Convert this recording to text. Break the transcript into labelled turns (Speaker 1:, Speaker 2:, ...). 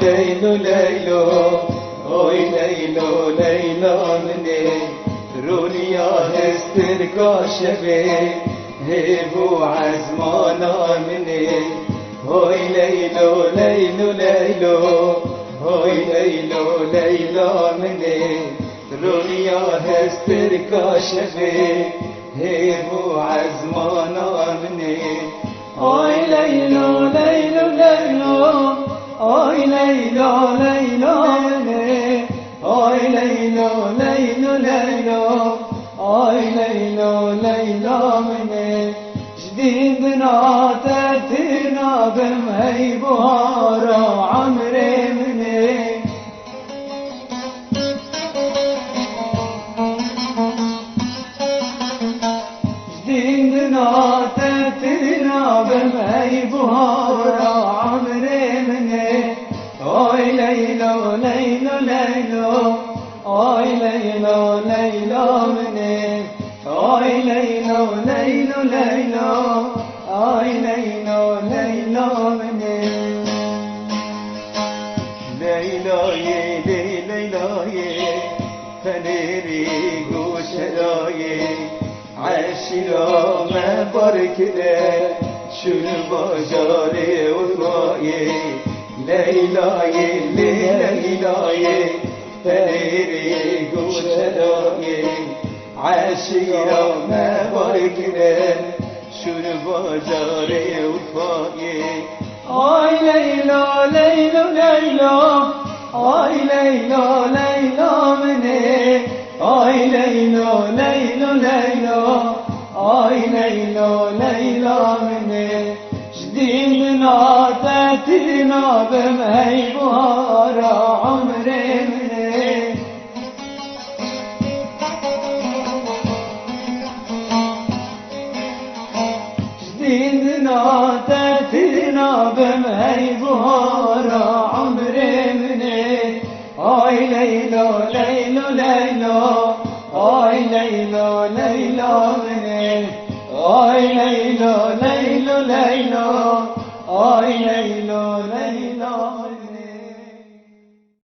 Speaker 1: ليلو ليلو ليلو oy leylo leyla mne runiya hester kaşebe hebu azmana mne oy leylo leylo leylo oy leylo leyla mne runiya hester kaşebe hebu azmana mne oy leylo leylo leylo oy leylo leylo oy leylo leylo leylo oy leylo leylo mene جديدنا تأتينا بمهي بهارا عمري مني جديدنا تأتينا بمهي بهارا عمري مني oy leylo leylo leylo oy leylo leylo mene oy leylo leylo leylo oy leylo leylo mene leylo ye leylo ye feneri guşeraye aşira me barkide şul bajare urmaye Leyla'yı, Leyla'yı, feneri guşera'yı aşirame barkine, şunu bazare ufa'yı Ay Leyla, Leyla, Leyla Ay Leyla, Leyla mene Ay Leyla, Leyla, Leyla Ay Leyla, Leyla mene جديدنا تأتينا بمهي بهارا عمري مني جديدنا تأتينا بمهي بهارا عمري مني آي ليلو ليلو ليلو آي ليلو ليلو مني آي ليلو ليلو ليلو آي ليلو ليلو